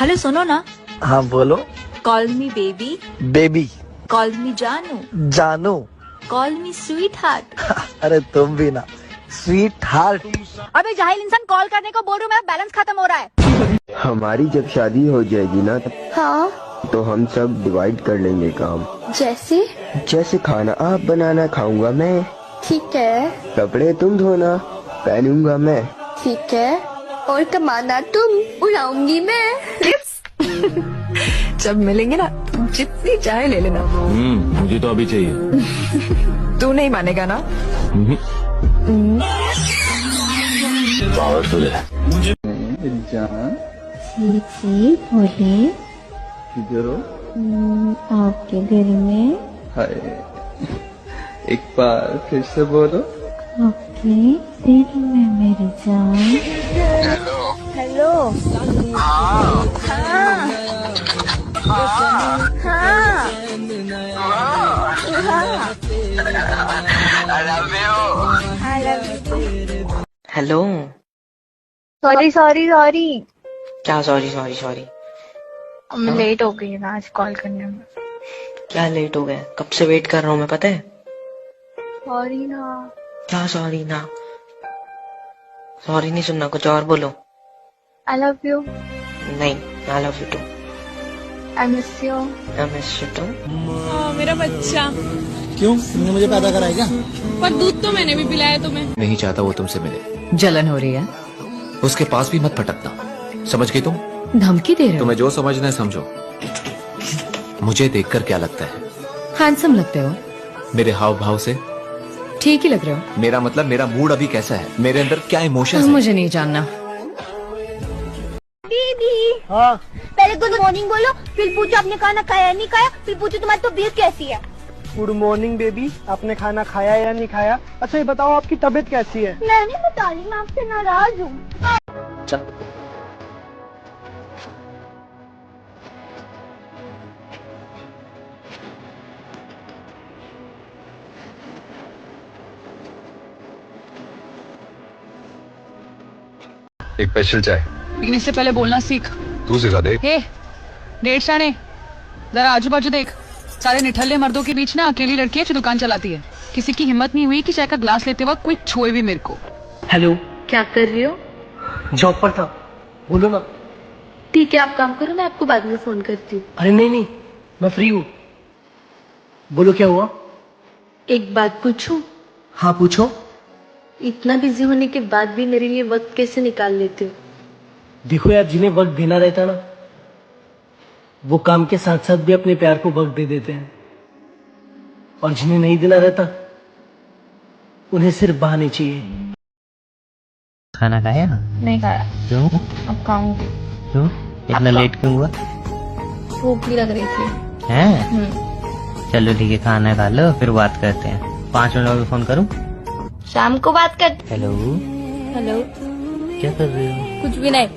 Hello सुनो ना। हाँ बोलो। Call me baby, baby. Call मी जानू, जानू। कॉल मी स्वीट हार्ट। अरे तुम भी ना, स्वीट हार्ट। अबे जाहिल इंसान, कॉल करने को बोल रहा हूँ मैं, बैलेंस खत्म हो रहा है। हमारी जब शादी हो जाएगी ना हाँ, तो हम सब डिवाइड कर लेंगे काम। जैसे? जैसे खाना आप बनाना, खाऊंगा मैं। ठीक है। कपड़े तुम धोना, पहनूंगा मैं। ठीक है। और कमाना तुम, उड़ाऊंगी मैं। जब मिलेंगे ना जितनी चाहे ले लेना। मुझे तो अभी चाहिए। तू नहीं मानेगा ना। पावरफुल है। बोले किधर हो? आपके दिल में, हाय, एक बार फिर से बोलो। आपके दिल में मेरी जान। हेलो। हाँ। हाँ। हेलो। सॉरी सॉरी सॉरी, क्या सॉरी सॉरी सॉरी? मैं लेट हो गई ना आज कॉल करने में। क्या लेट हो गए? कब से वेट कर रहा हूँ मैं, पता है? सॉरी ना। क्या सॉरी ना? सॉरी नहीं सुनना, कुछ और बोलो। I love you. नहीं, I love you too. I miss you. I miss you too. मेरा बच्चा। क्यों, तुमने मुझे पैदा कराया क्या? पर दूध तो मैंने भी पिलाया तुम्हें। नहीं चाहता वो तुमसे मिले। जलन हो रही है? उसके पास भी मत फटकना, समझ गई तुम? धमकी दे रहे हो? तुम्हें जो समझना है समझो। मुझे देखकर क्या लगता है? हैंडसम लगते हो। मेरे हाव भाव से? ठीक ही लग रहे हो। मेरा मतलब मेरा मूड अभी कैसा है, मेरे अंदर क्या इमोशंस हैं? मुझे नहीं जानना। दीदी। हाँ। पहले गुड मॉर्निंग बोलो, फिर पूछो आपने खाना खाया नहीं खाया, फिर पूछो तुम्हारी तबीयत कैसी है। गुड मॉर्निंग बेबी, आपने खाना खाया या नहीं खाया? अच्छा ये बताओ आपकी तबीयत कैसी है? मैं नहीं बता रही, मैं आपसे नाराज हूँ। एक स्पेशल चाय। पीने से पहले बोलना सीख। तू सिखा दे। हे डेढ़ साढ़े, जरा आजू बाजू देख। सारे निठल्ले मर्दों के बीच ना अकेली लड़की है जो दुकान चलाती है। किसी की हिम्मत नहीं हुई कि चाय का ग्लास लेते वक्त कोई छुए भी मेरे को। हेलो। क्या कर रही हो? जॉब पर था, बोलो ना। ठीक है, आप काम करो, मैं आपको बाद में फोन करती हूँ। अरे नहीं नहीं, मैं फ्री हूँ, बोलो क्या हुआ? एक बात पूछूं? हाँ पूछो। इतना बिजी होने के बाद भी मेरे लिए वक्त कैसे निकाल लेते हो? देखो यार, जिन्हें वक्त देना रहता ना, वो काम के साथ साथ भी अपने प्यार को वक्त दे देते हैं, और जिन्हें नहीं देना रहता उन्हें सिर्फ बहाने चाहिए। खाना खाया? नहीं खाया। क्यों? अब खाऊंगी। क्यों इतना लेट क्यों हुआ? भूख भी लग रही थी। हैं? चलो ठीक है, खाना खा लो फिर बात करते हैं। 5 मिनट में फोन करूं? शाम को बात कर। हेलो। हेलो। क्या कर रहे हो? कुछ भी नहीं।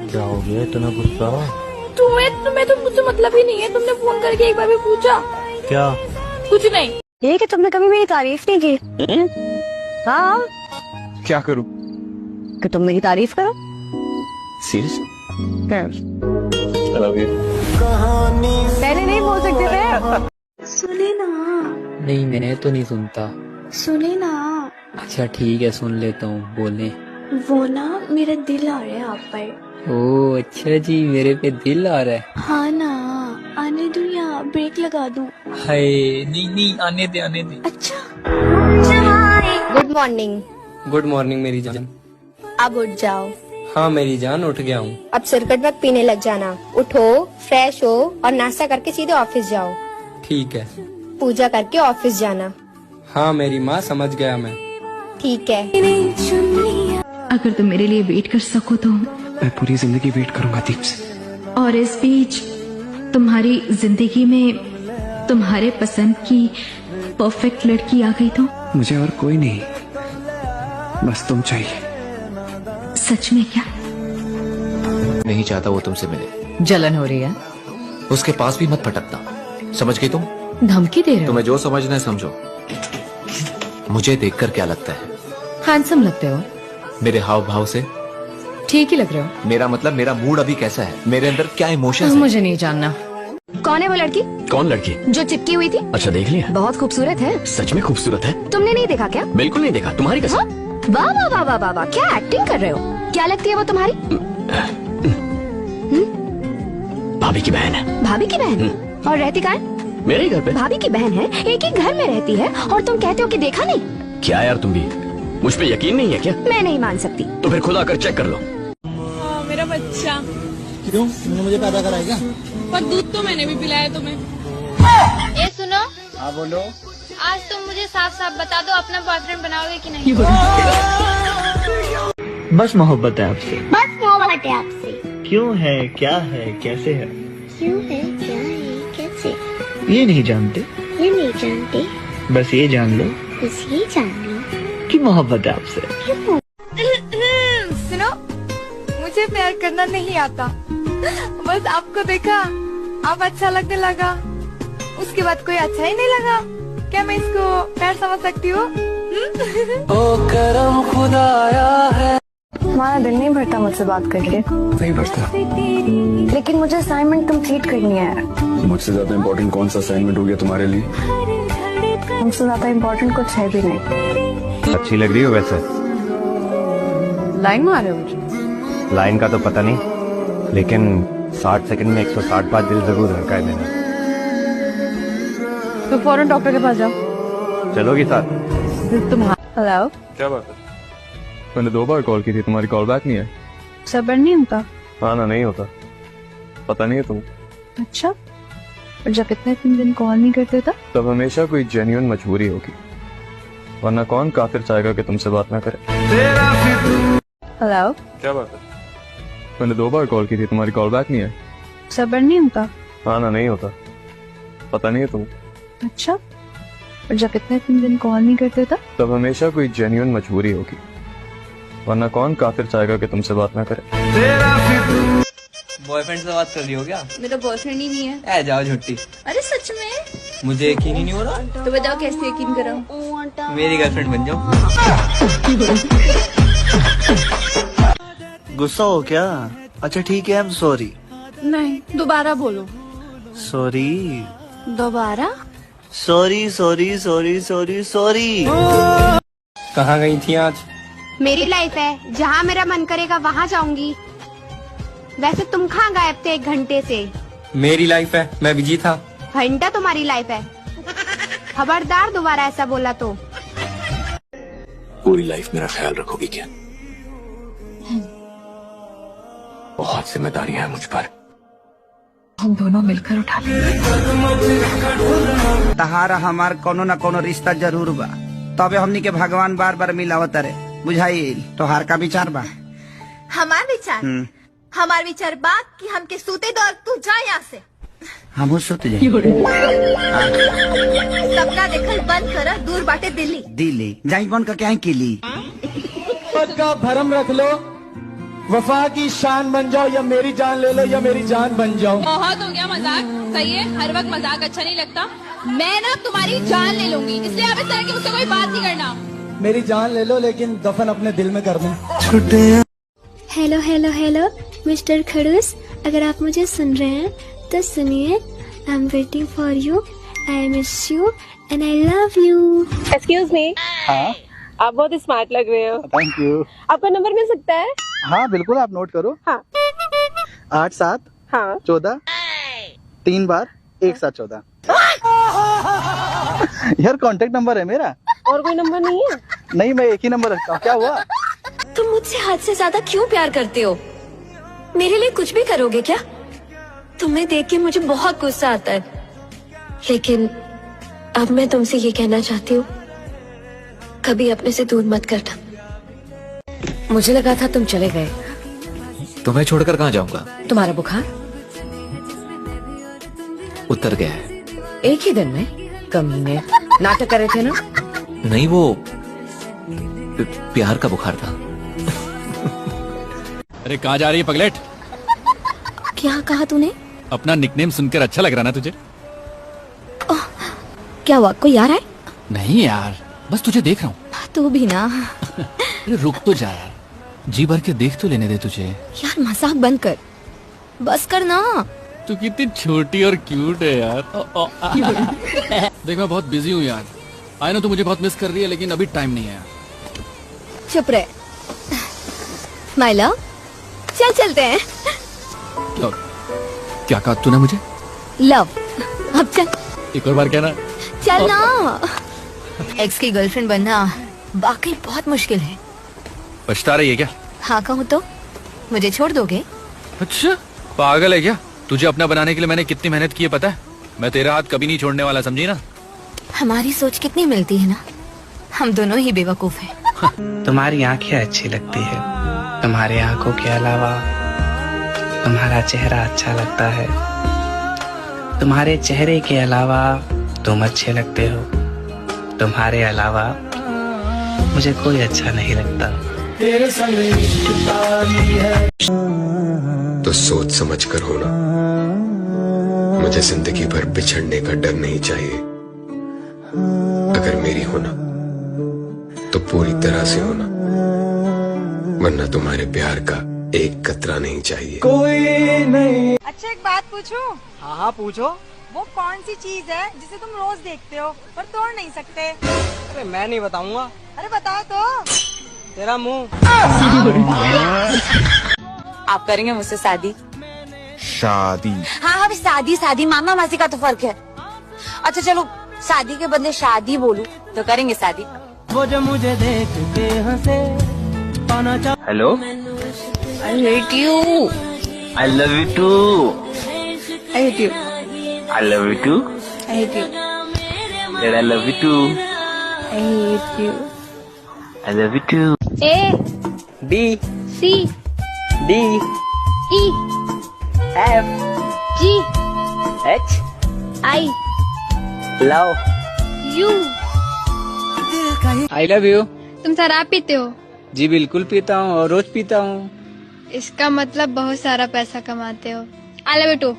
क्या हो गया, इतना गुस्सा? तुम्हें तो मुझसे मतलब ही नहीं है। तुमने फोन करके एक बार भी पूछा? क्या? कुछ नहीं। ये कि तुमने कभी मेरी तारीफ नहीं की। हाँ, क्या करूं? कि तुम मेरी तारीफ करो। सीरियस? पहले नहीं बोल सकते थे। सुने ना। नहीं मैं तो नहीं सुनता। सुने ना। अच्छा ठीक है, सुन लेता हूँ, बोले। वो ना, मेरा दिल आ रहा है आप पर। ओह अच्छा जी, मेरे पे दिल आ रहा है। हाँ ना, आने दूं या ब्रेक लगा दूं? हाय नहीं नहीं, आने दे आने दे। अच्छा। Good morning. गुड मॉर्निंग मेरी जान। अब उठ जाओ। हाँ मेरी जान, उठ गया हूँ। अब सिरकट मत पीने लग जाना। उठो, फ्रेश हो और नाश्ता करके सीधे ऑफिस जाओ। ठीक है। पूजा करके ऑफिस जाना। हाँ मेरी माँ, समझ गया मैं। ठीक है। अगर तुम मेरे लिए वेट कर सको तो। मैं पूरी जिंदगी वेट करूंगा दीप से। और इस बीच तुम्हारी जिंदगी में तुम्हारे पसंद की परफेक्ट लड़की आ गई तो? मुझे और कोई नहीं, बस तुम चाहिए। सच में क्या? नहीं चाहता वो तुमसे मिले। जलन हो रही है? उसके पास भी मत फटकना, समझ गई तुम? धमकी दे रहे हो? तुम्हें जो समझना है समझो। मुझे देखकर क्या लगता है? हैंडसम लगते हो। मेरे हाव भाव से? ठीक ही लग रहे हो। मेरा मतलब मेरा मूड अभी कैसा है, मेरे अंदर क्या इमोशंस है। मुझे नहीं जानना। कौन है वो लड़की कौन लड़की? जो चिपकी हुई थी? अच्छा देख लिया। बहुत खूबसूरत है। सच में खूबसूरत है। तुमने नहीं देखा क्या? बिल्कुल नहीं देखा, तुम्हारी कसम। वाह वाह वाह वाह वाह वाह, क्या एक्टिंग कर रहे हो। क्या लगती है वो तुम्हारी? भाभी की बहन है। भाभी की बहन? और रहती कहाँ है? मेरे ही घर पे। भाभी की बहन है, एक ही घर में रहती है, और तुम कहते हो कि देखा नहीं। क्या यार तुम भी, मुझ पे यकीन नहीं है क्या? मैं नहीं मान सकती। तो फिर खुद आकर चेक कर लो। मेरा बच्चा। क्यों, तुमने मुझे पैदा कराया क्या? पर दूध तो मैंने भी पिलाया तुम्हें। ये सुनो, हाँ बोलो। आज तुम मुझे साफ साफ बता दो, अपना बॉयफ्रेंड बनाओगे कि नहीं? बस मोहब्बत है आपसे। बस मोहब्बत है आपसे। क्यों है, क्या है, कैसे है, क्यों है, क्या है, कैसे? ये नहीं जानते, ये नहीं जानते, बस ये जान लो बस ये जान लो कि मोहब्बत है आपसे। सुनो, मुझे प्यार करना नहीं आता, बस आपको देखा, आप अच्छा लगने लगा, उसके बाद कोई अच्छा ही नहीं लगा। क्या मैं इसको प्यार समझ सकती हूँ? हमारा दिल नहीं भरता मुझसे बात करके। नहीं भरता। लेकिन मुझे असाइनमेंट कंप्लीट करनी है। मुझसे ज्यादा इम्पोर्टेंट कौन सा असाइनमेंट हो गया तुम्हारे लिए? हमसे ज्यादा इम्पोर्टेंट कुछ है भी नहीं। अच्छी लग रही हो वैसे। लाइन मारे हो मुझे। लाइन का तो पता नहीं, लेकिन 60 सेकंड में 160 बार दिल जरूर धड़काए देना। तो फौरन डॉक्टर के पास जाओ। चलोगी साथ? तुम्हारा हेलो, क्या बात है? मैंने 2 बार कॉल की थी, तुम्हारी कॉल बैक नहीं है। सबर नहीं होता? हाँ ना, नहीं होता। पता नहीं है तुम। अच्छा, और जब इतने दिन कॉल नहीं करते था? तब हमेशा कोई जेन्युइन मजबूरी होगी, वरना कौन काफिर चाहेगा कि तुमसे बात ना करे। हेलो, क्या बात है? मैंने 2 बार कॉल की थी, तुम्हारी कॉल बैक नहीं है। सबर नहीं होता? हाँ ना, नहीं होता। पता नहीं है तुम। अच्छा, और जब इतने दिन कॉल नहीं करते था? तब हमेशा कोई जेन्युइन मजबूरी होगी, वरना कौन काफिर चाहेगा कि तुमसे बात ना करे। बॉयफ्रेंड से बात कर रही हो क्या? मेरा बॉयफ्रेंड ही नहीं है। जाओ झुट्टी। अरे सच में? मुझे यकीन ही नहीं हो रहा। तो बताओ कैसे यकीन कराऊं? मेरी गर्लफ्रेंड बन जाओ। गुस्सा हो क्या? अच्छा ठीक है, आई एम सॉरी। नहीं, दोबारा बोलो। सॉरी, दोबारा? Sorry sorry sorry sorry sorry. कहाँ गई थी आज? मेरी लाइफ है, जहाँ मेरा मन करेगा वहाँ जाऊंगी। वैसे तुम कहाँ गायब थे 1 घंटे से? मेरी लाइफ है, मैं बिजी था। घंटा तुम्हारी लाइफ है, खबरदार दोबारा ऐसा बोला तो। पूरी लाइफ मेरा ख्याल रखोगी क्या? बहुत जिम्मेदारियां हैं मुझ पर। हम दोनों मिलकर उठा लेंगे। तहारा हमार कोनो न कोनो रिश्ता जरूर बा, तबे हमनी के भगवान बार बार मिलावत रे। बुझाई तोहार का विचार बा? हमार विचार? हमार विचार बा कि हमके सूते दो और तू जा यहाँ से। हम सोते जाए। सपना देखल बंद कर, दूर बाटे दिल्ली। दिल्ली जाई बन का क्या किली। का भरम रख लो, वफा की शान बन जाओ, या मेरी जान ले लो या मेरी जान बन जाओ। बहुत हो गया मजाक, सही है, हर वक्त मजाक अच्छा नहीं लगता। मैं ना तुम्हारी जान ले लूंगी, इसलिए आप इस तरह की मुझसे कोई बात नहीं करना। मेरी जान ले लो, लेकिन दफन अपने दिल में कर दो। हेलो हेलो हेलो मिस्टर खड़ूस, अगर आप मुझे सुन रहे हैं तो सुनिए। I am waiting for you, I miss you and I love you. Excuse me. हाँ, आप बहुत स्मार्ट लग रहे हो। Thank you. आपका नंबर मिल सकता है? हाँ बिल्कुल, आप नोट करो। हाँ। 8 7 हाँ। 14 3 बार 1 7 14। यार कांटेक्ट नंबर है मेरा। और कोई नंबर नहीं है? नहीं, मैं एक ही नंबर रखता हूँ। क्या हुआ? तुम मुझसे हद से ज्यादा क्यों प्यार करते हो? मेरे लिए कुछ भी करोगे क्या? तुम्हें देख के मुझे बहुत गुस्सा आता है, लेकिन अब मैं तुमसे ये कहना चाहती हूँ, कभी अपने से दूर मत करना। मुझे लगा था तुम चले गए। तुम्हें छोड़कर कहाँ जाऊंगा? तुम्हारा बुखार उतर गया है। एक ही दिन में? कमीने, नाटक कर रहे थे ना? नहीं, वो प्यार का बुखार था। अरे कहाँ जा रही है पगलेट? क्या कहा तूने? अपना निकनेम सुनकर अच्छा लग रहा ना तुझे? क्या हुआ, कोई आ रहा है? नहीं यार, बस तुझे देख रहा हूँ। तू भी ना। अरे रुक तो जा यार, जी भर के देख तो लेने दे तुझे। यार मजाक बंद कर, बस कर ना। तू कितनी छोटी और क्यूट है यार। देख मैं बहुत बिजी हूँ यार। आई नो तू मुझे बहुत मिस कर रही है, लेकिन अभी टाइम नहीं है। चुप रहे माय लव, चल चलते हैं। क्या कहा तूने मुझे? लव, अब चल। एक और बार कहना। चल ना। एक्स की गर्लफ्रेंड बनना वाकई बहुत मुश्किल है। पछता रही है क्या? हाँ कहूँ तो मुझे छोड़ दोगे? अच्छा पागल है क्या? तुझे अपना बनाने के लिए मैंने कितनी मेहनत की है पता है? मैं तेरा हाथ कभी नहीं छोड़ने वाला, समझी ना? हमारी सोच कितनी मिलती है ना, हम दोनों ही बेवकूफ हैं। तुम्हारी आंखें अच्छी लगती है, तुम्हारी आंखों के अलावा तुम्हारा चेहरा अच्छा लगता है, तुम्हारे चेहरे के अलावा तुम अच्छे लगते हो, तुम्हारे अलावा मुझे कोई अच्छा नहीं लगता। तो सोच समझ कर होना, मुझे जिंदगी भर बिछड़ने का डर नहीं चाहिए। अगर मेरी होना तो पूरी तरह से होना, वरना तुम्हारे प्यार का एक कतरा नहीं चाहिए। कोई नहीं। अच्छा एक बात पूछूं? हाँ पूछो। वो कौन सी चीज है जिसे तुम रोज देखते हो पर तोड़ नहीं सकते? अरे मैं नहीं बताऊंगा। अरे बताओ तो। तेरा मुंह। आप करेंगे मुझसे शादी? शादी? हाँ अभी शादी मामा मासी का तो फर्क है। अच्छा चलो शादी के बदले शादी बोलूं तो करेंगे शादी। वो जो मुझे देख के हंसे पाना चाह। Hello, I hate you. I love you too. I hate you. I love you too. I hate you. I love you too. I hate you. I love you too. A B C D E F G H I love U। I love you. तुम शराब पीते हो? जी बिल्कुल पीता हूँ और रोज पीता हूँ। इसका मतलब बहुत सारा पैसा कमाते हो। I love you too.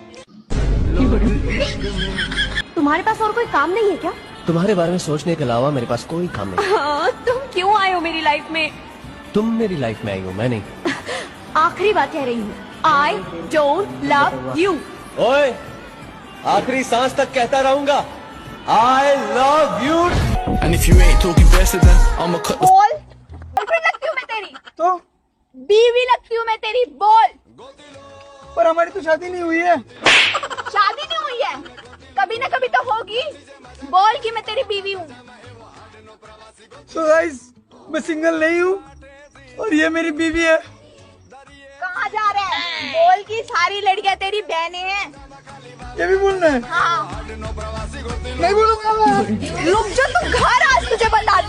तुम्हारे पास और कोई काम नहीं है क्या? तुम्हारे बारे में सोचने के अलावा मेरे पास कोई काम नहीं। तुम क्यों आए हो मेरी लाइफ में? तुम मेरी लाइफ में आई हो, मैं नहीं। आखिरी बात कह रही हूँ, I don't love you। ओए, आखिरी सांस तक कहता रहूंगा I love you। And if you ain't talking better then I'ma cut the बोल। गर्लफ्रेंड लगती हूँ मैं तेरी तो? बीवी लगती हूँ मैं तेरी, बोल। पर हमारी तो शादी नहीं हुई है। शादी नहीं हुई है, कभी ना कभी तो होगी। बोल कि मैं तेरी बीवी हूँ। So guys, मैं सिंगल नहीं हूँ और ये मेरी बीवी है। कहाँ जा रहा है? बोल कि सारी लड़कियाँ तेरी बहनें हैं। ये भी बोलना है? हाँ। नहीं बोलूंगा मैं। रुक जा, तू घर आज तुझे बता